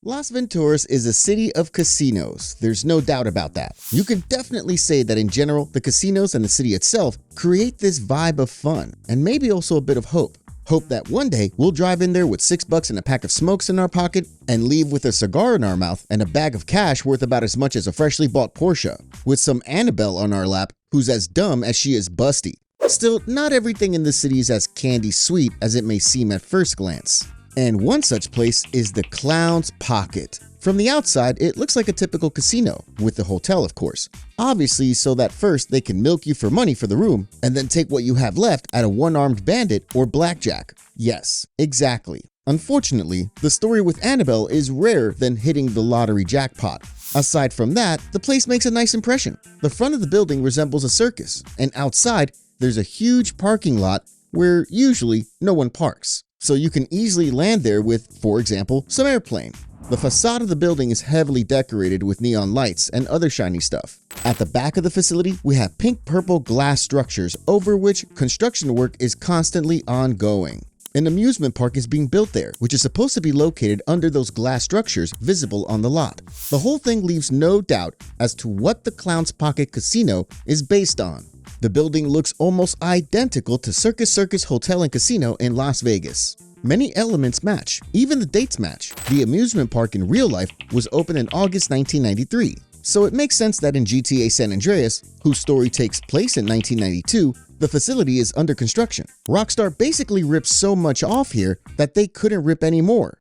Las Venturas is a city of casinos, there's no doubt about that. You can definitely say that in general, the casinos and the city itself create this vibe of fun, and maybe also a bit of hope. Hope that one day we'll drive in there with $6 and a pack of smokes in our pocket and leave with a cigar in our mouth and a bag of cash worth about as much as a freshly bought Porsche, with some Annabelle on our lap who's as dumb as she is busty. Still, not everything in the city is as candy sweet as it may seem at first glance. And one such place is the Clown's Pocket. From the outside, it looks like a typical casino, with the hotel of course. Obviously so that first they can milk you for money for the room, and then take what you have left at a one-armed bandit or blackjack. Yes, exactly. Unfortunately, the story with Annabelle is rarer than hitting the lottery jackpot. Aside from that, the place makes a nice impression. The front of the building resembles a circus, and outside, there's a huge parking lot where usually no one parks. So you can easily land there with, for example, some airplane. The facade of the building is heavily decorated with neon lights and other shiny stuff. At the back of the facility, we have pink-purple glass structures over which construction work is constantly ongoing. An amusement park is being built there, which is supposed to be located under those glass structures visible on the lot. The whole thing leaves no doubt as to what the Clown's Pocket Casino is based on. The building looks almost identical to Circus Circus Hotel and Casino in Las Vegas. Many elements match, even the dates match. The amusement park in real life was opened in August 1993, so it makes sense that in GTA San Andreas, whose story takes place in 1992, the facility is under construction. Rockstar basically ripped so much off here that they couldn't rip any more.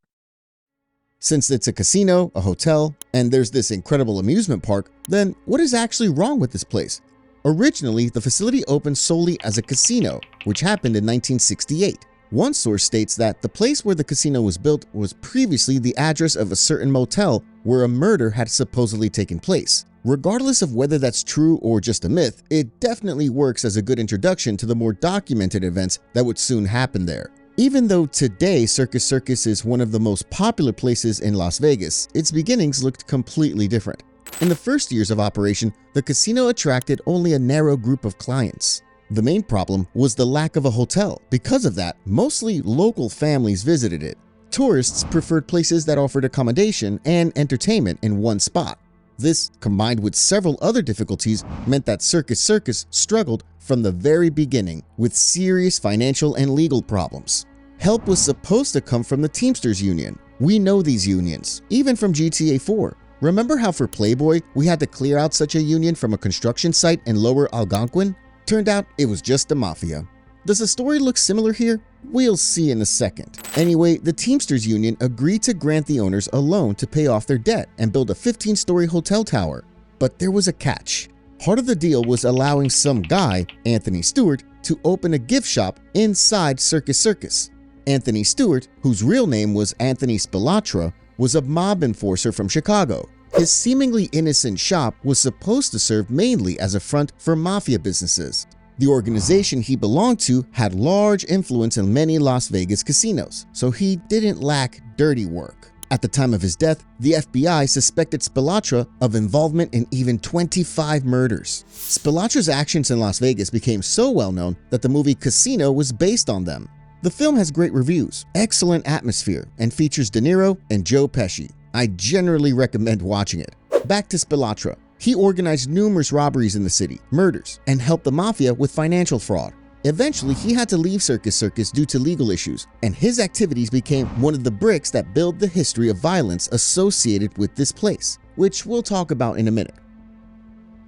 Since it's a casino, a hotel, and there's this incredible amusement park, then what is actually wrong with this place? Originally, the facility opened solely as a casino, which happened in 1968. One source states that the place where the casino was built was previously the address of a certain motel where a murder had supposedly taken place. Regardless of whether that's true or just a myth, it definitely works as a good introduction to the more documented events that would soon happen there. Even though today Circus Circus is one of the most popular places in Las Vegas, its beginnings looked completely different. In the first years of operation, the casino attracted only a narrow group of clients. The main problem was the lack of a hotel. Because of that, mostly local families visited it. Tourists preferred places that offered accommodation and entertainment in one spot. This, combined with several other difficulties, meant that Circus Circus struggled from the very beginning with serious financial and legal problems. Help was supposed to come from the Teamsters Union. We know these unions, even from GTA 4. Remember how for Playboy, we had to clear out such a union from a construction site in Lower Algonquin? Turned out it was just the mafia. Does the story look similar here? We'll see in a second. Anyway, the Teamsters Union agreed to grant the owners a loan to pay off their debt and build a 15-story hotel tower. But there was a catch. Part of the deal was allowing some guy, Anthony Stewart, to open a gift shop inside Circus Circus. Anthony Stewart, whose real name was Anthony Spilatra, was a mob enforcer from Chicago. His seemingly innocent shop was supposed to serve mainly as a front for mafia businesses. The organization he belonged to had large influence in many Las Vegas casinos, so he didn't lack dirty work. At the time of his death, the FBI suspected Spilatra of involvement in even 25 murders. Spilatra's actions in Las Vegas became so well known that the movie Casino was based on them. The film has great reviews, excellent atmosphere, and features De Niro and Joe Pesci. I generally recommend watching it. Back to Spilatra. He organized numerous robberies in the city, murders, and helped the mafia with financial fraud. Eventually, he had to leave Circus Circus due to legal issues, and his activities became one of the bricks that build the history of violence associated with this place, which we'll talk about in a minute.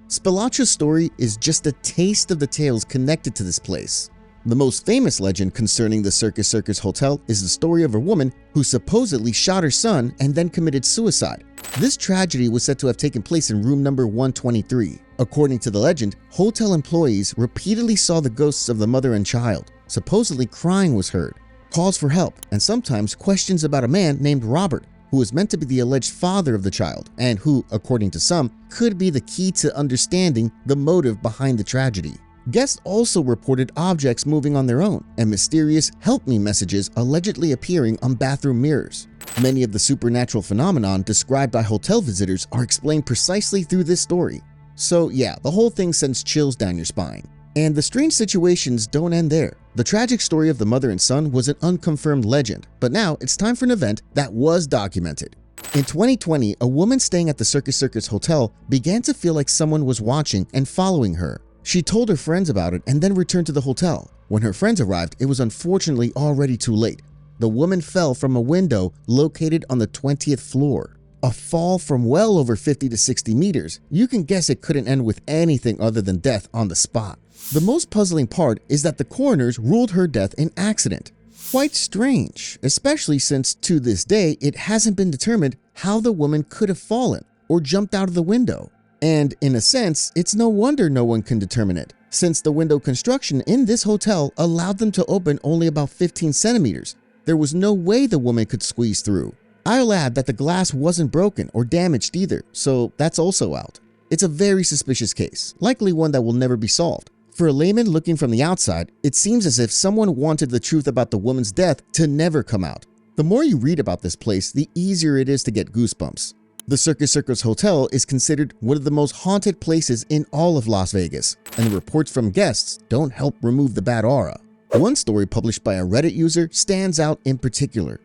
Spilatra's story is just a taste of the tales connected to this place. The most famous legend concerning the Circus Circus Hotel is the story of a woman who supposedly shot her son and then committed suicide. This tragedy was said to have taken place in room number 123. According to the legend, hotel employees repeatedly saw the ghosts of the mother and child. Supposedly crying was heard, calls for help, and sometimes questions about a man named Robert, who was meant to be the alleged father of the child and who, according to some, could be the key to understanding the motive behind the tragedy. Guests also reported objects moving on their own and mysterious "help me" messages allegedly appearing on bathroom mirrors. Many of the supernatural phenomenon described by hotel visitors are explained precisely through this story. So yeah, the whole thing sends chills down your spine. And the strange situations don't end there. The tragic story of the mother and son was an unconfirmed legend, but now it's time for an event that was documented. In 2020, a woman staying at the Circus Hotel began to feel like someone was watching and following her. She told her friends about it and then returned to the hotel. When her friends arrived, it was unfortunately already too late. The woman fell from a window located on the 20th floor. A fall from well over 50 to 60 meters. You can guess it couldn't end with anything other than death on the spot. The most puzzling part is that the coroners ruled her death an accident. Quite strange, especially since to this day it hasn't been determined how the woman could have fallen or jumped out of the window. And in a sense, it's no wonder no one can determine it, since the window construction in this hotel allowed them to open only about 15 centimeters. There was no way the woman could squeeze through. I'll add that the glass wasn't broken or damaged either, so that's also out. It's a very suspicious case, likely one that will never be solved. For a layman looking from the outside, it seems as if someone wanted the truth about the woman's death to never come out. The more you read about this place, the easier it is to get goosebumps. The Circus Hotel is considered one of the most haunted places in all of Las Vegas, and the reports from guests don't help remove the bad aura. One story published by a Reddit user stands out in particular.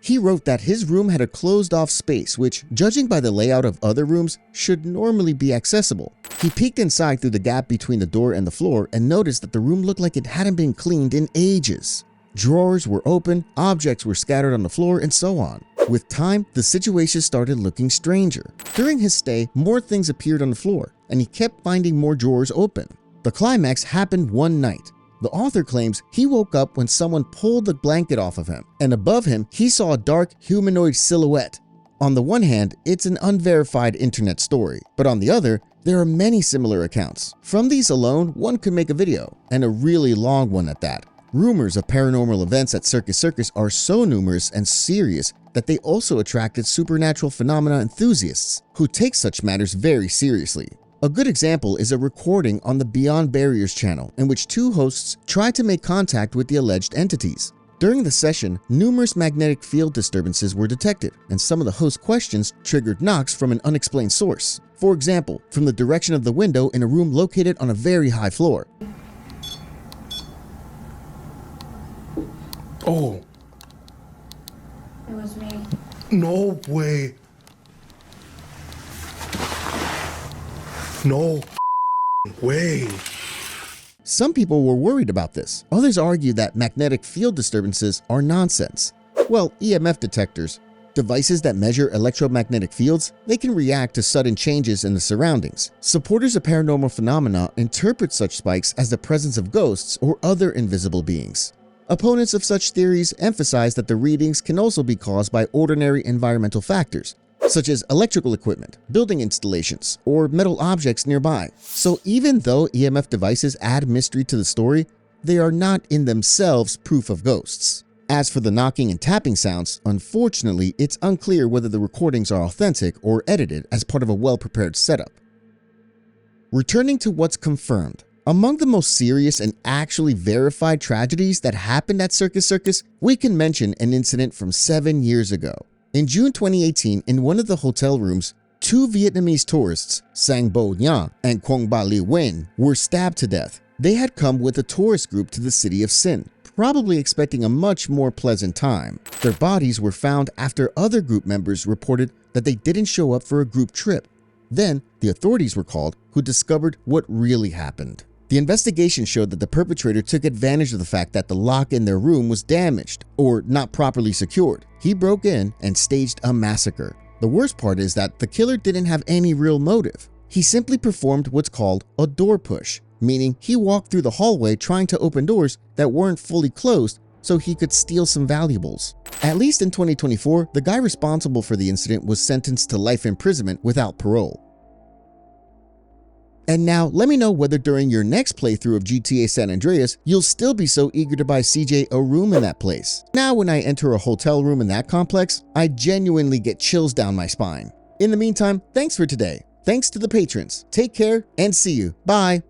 He wrote that his room had a closed-off space which, judging by the layout of other rooms, should normally be accessible. He peeked inside through the gap between the door and the floor and noticed that the room looked like it hadn't been cleaned in ages. Drawers were open, objects were scattered on the floor, and so on. With time, the situation started looking stranger. During his stay, more things appeared on the floor, and he kept finding more drawers open. The climax happened one night. The author claims he woke up when someone pulled the blanket off of him, and above him, he saw a dark humanoid silhouette. On the one hand, it's an unverified internet story, but on the other, there are many similar accounts. From these alone, one could make a video, and a really long one at that. Rumors of paranormal events at Circus are so numerous and serious that they also attracted supernatural phenomena enthusiasts who take such matters very seriously. A good example is a recording on the Beyond Barriers channel in which two hosts try to make contact with the alleged entities. During the session, numerous magnetic field disturbances were detected, and some of the host questions triggered knocks from an unexplained source. For example, from the direction of the window in a room located on a very high floor. Oh. It was me. No way. No way. Some people were worried about this. Others argue that magnetic field disturbances are nonsense. Well, EMF detectors, devices that measure electromagnetic fields, they can react to sudden changes in the surroundings. Supporters of paranormal phenomena interpret such spikes as the presence of ghosts or other invisible beings. Opponents of such theories emphasize that the readings can also be caused by ordinary environmental factors, such as electrical equipment, building installations, or metal objects nearby. So even though EMF devices add mystery to the story, they are not in themselves proof of ghosts. As for the knocking and tapping sounds, unfortunately, it's unclear whether the recordings are authentic or edited as part of a well-prepared setup. Returning to what's confirmed. Among the most serious and actually verified tragedies that happened at Circus, we can mention an incident from 7 years ago. In June 2018, in one of the hotel rooms, two Vietnamese tourists, Sang Bo Nha and Quang Ba Li Nguyen, were stabbed to death. They had come with a tourist group to the city of Sin, probably expecting a much more pleasant time. Their bodies were found after other group members reported that they didn't show up for a group trip. Then, the authorities were called, who discovered what really happened. The investigation showed that the perpetrator took advantage of the fact that the lock in their room was damaged or not properly secured. He broke in and staged a massacre. The worst part is that the killer didn't have any real motive. He simply performed what's called a door push, meaning he walked through the hallway trying to open doors that weren't fully closed so he could steal some valuables. At least in 2024, the guy responsible for the incident was sentenced to life imprisonment without parole. And now, let me know whether during your next playthrough of GTA San Andreas, you'll still be so eager to buy CJ a room in that place. Now, when I enter a hotel room in that complex, I genuinely get chills down my spine. In the meantime, thanks for today. Thanks to the patrons. Take care and see you. Bye.